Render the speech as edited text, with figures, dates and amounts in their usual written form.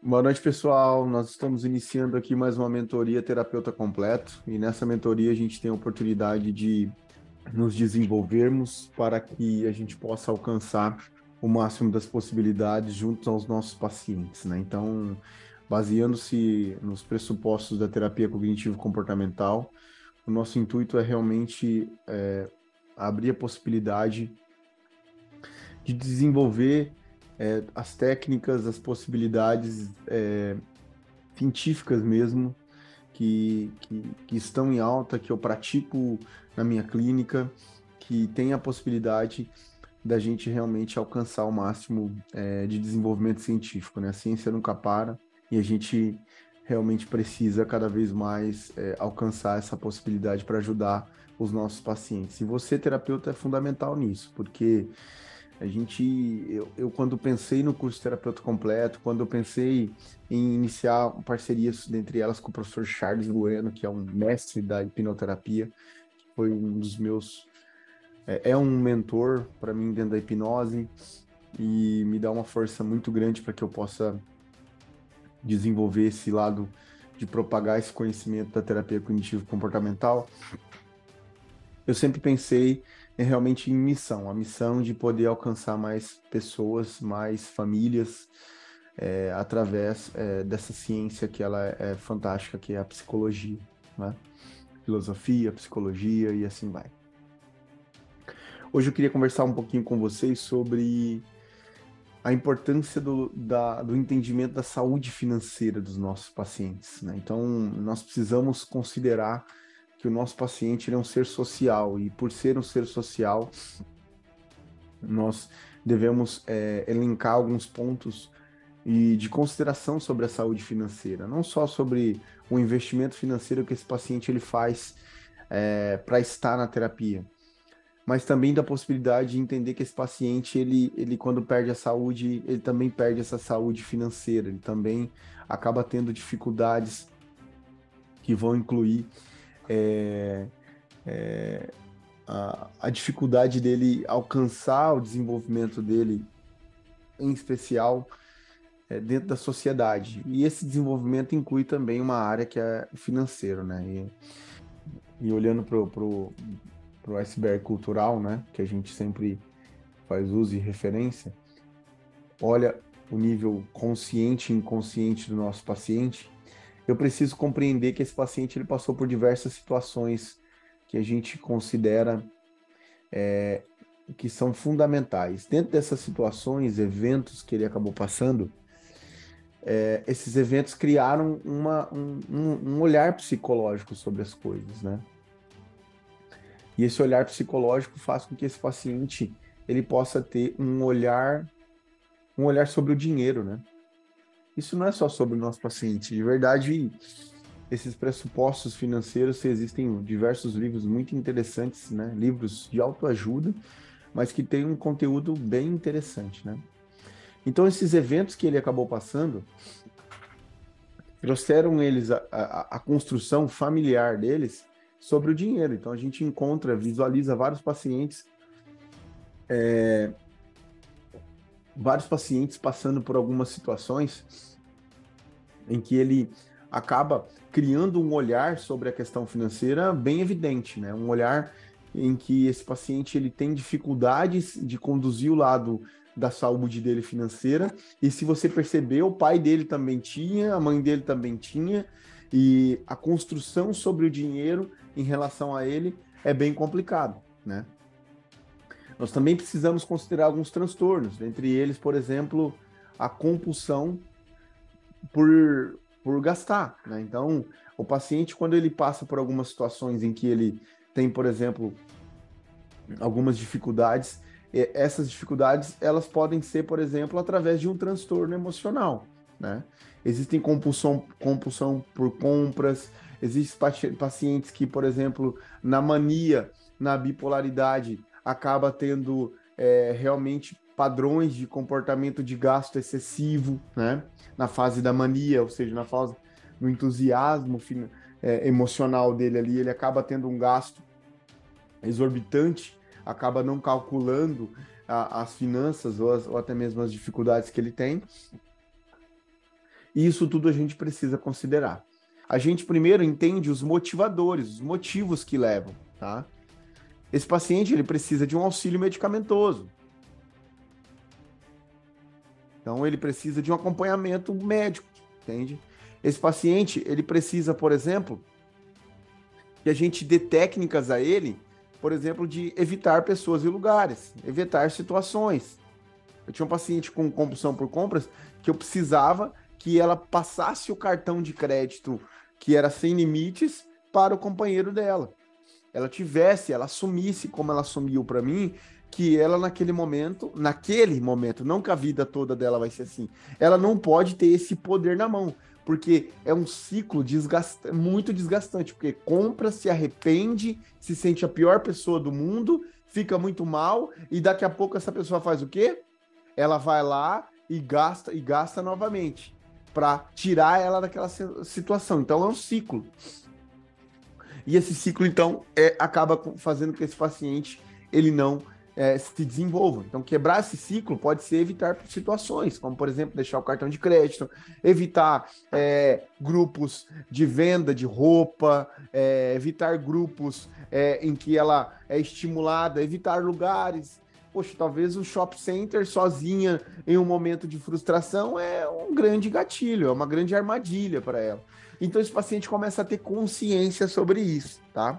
Boa noite, pessoal. Nós estamos iniciando aqui mais uma mentoria Terapeuta Completo, e nessa mentoria a gente tem a oportunidade de nos desenvolvermos para que a gente possa alcançar o máximo das possibilidades junto aos nossos pacientes, né? Então, baseando-se nos pressupostos da terapia cognitivo-comportamental, o nosso intuito é realmente abrir a possibilidade de desenvolver as técnicas, as possibilidades científicas mesmo que estão em alta, que eu pratico na minha clínica, que tem a possibilidade da gente realmente alcançar o máximo de desenvolvimento científico, né? A ciência nunca para e a gente realmente precisa cada vez mais alcançar essa possibilidade para ajudar os nossos pacientes. E você, terapeuta, é fundamental nisso, porque eu quando pensei no curso terapeuta completo, quando eu pensei em iniciar parcerias, dentre elas com o professor Charles Bueno, que é um mestre da hipnoterapia, que foi um dos meus, é um mentor para mim dentro da hipnose e me dá uma força muito grande para que eu possa desenvolver esse lado de propagar esse conhecimento da terapia cognitivo-comportamental. Eu sempre pensei realmente em missão, a missão de poder alcançar mais pessoas, mais famílias, através dessa ciência que ela é fantástica, que é a psicologia, né? Filosofia, psicologia e assim vai. Hoje eu queria conversar um pouquinho com vocês sobre a importância do entendimento da saúde financeira dos nossos pacientes, né? Então, nós precisamos considerar que o nosso paciente ele é um ser social, e por ser um ser social, nós devemos elencar alguns pontos e de consideração sobre a saúde financeira, não só sobre o investimento financeiro que esse paciente ele faz para estar na terapia, mas também da possibilidade de entender que esse paciente, ele quando perde a saúde, ele também perde essa saúde financeira, ele também acaba tendo dificuldades que vão incluir é, a dificuldade dele alcançar o desenvolvimento dele, em especial dentro da sociedade. E esse desenvolvimento inclui também uma área que é financeiro, né? E olhando pro iceberg cultural, né? Que a gente sempre faz uso e referência, olha o nível consciente e inconsciente do nosso paciente, eu preciso compreender que esse paciente ele passou por diversas situações que a gente considera que são fundamentais. Dentro dessas situações, eventos que ele acabou passando, esses eventos criaram um olhar psicológico sobre as coisas, né? E esse olhar psicológico faz com que esse paciente ele possa ter um olhar sobre o dinheiro, né? Isso não é só sobre o nosso paciente. De verdade, esses pressupostos financeiros, existem diversos livros muito interessantes, né? Livros de autoajuda, mas que têm um conteúdo bem interessante, né? Então, esses eventos que ele acabou passando trouxeram eles a construção familiar deles sobre o dinheiro. Então, a gente encontra, visualiza vários pacientes passando por algumas situações em que ele acaba criando um olhar sobre a questão financeira bem evidente, né? Um olhar em que esse paciente ele tem dificuldades de conduzir o lado da saúde dele financeira, e se você perceber, o pai dele também tinha, a mãe dele também tinha, e a construção sobre o dinheiro em relação a ele é bem complicado, né? Nós também precisamos considerar alguns transtornos, entre eles, por exemplo, a compulsão por gastar, né? Então, o paciente, quando ele passa por algumas situações em que ele tem, por exemplo, algumas dificuldades, essas dificuldades, elas podem ser, por exemplo, através de um transtorno emocional, né? Existem compulsão por compras, existem pacientes que, por exemplo, na mania, na bipolaridade, acaba tendo realmente padrões de comportamento de gasto excessivo, né? Na fase da mania, ou seja, na fase do entusiasmo emocional dele ali, ele acaba tendo um gasto exorbitante, acaba não calculando as finanças ou até mesmo as dificuldades que ele tem. E isso tudo a gente precisa considerar. A gente primeiro entende os motivadores, os motivos que levam, tá? Esse paciente, ele precisa de um auxílio medicamentoso. Então, ele precisa de um acompanhamento médico, entende? Esse paciente, ele precisa, por exemplo, que a gente dê técnicas a ele, por exemplo, de evitar pessoas e lugares, evitar situações. Eu tinha um paciente com compulsão por compras que eu precisava que ela passasse o cartão de crédito que era sem limites para o companheiro dela. Ela assumisse como ela assumiu para mim, que ela naquele momento, não que a vida toda dela vai ser assim, ela não pode ter esse poder na mão, porque é um ciclo muito desgastante, porque compra, se arrepende, se sente a pior pessoa do mundo, fica muito mal, e daqui a pouco essa pessoa faz o quê? Ela vai lá e gasta novamente, para tirar ela daquela situação. Então é um ciclo. E esse ciclo, então, acaba fazendo que esse paciente ele não se desenvolva. Então, quebrar esse ciclo pode ser evitar situações, como, por exemplo, deixar o cartão de crédito, evitar grupos de venda de roupa, evitar grupos em que ela é estimulada, evitar lugares. Poxa, talvez o shopping center sozinha em um momento de frustração é um grande gatilho, é uma grande armadilha para ela. Então, esse paciente começa a ter consciência sobre isso, tá?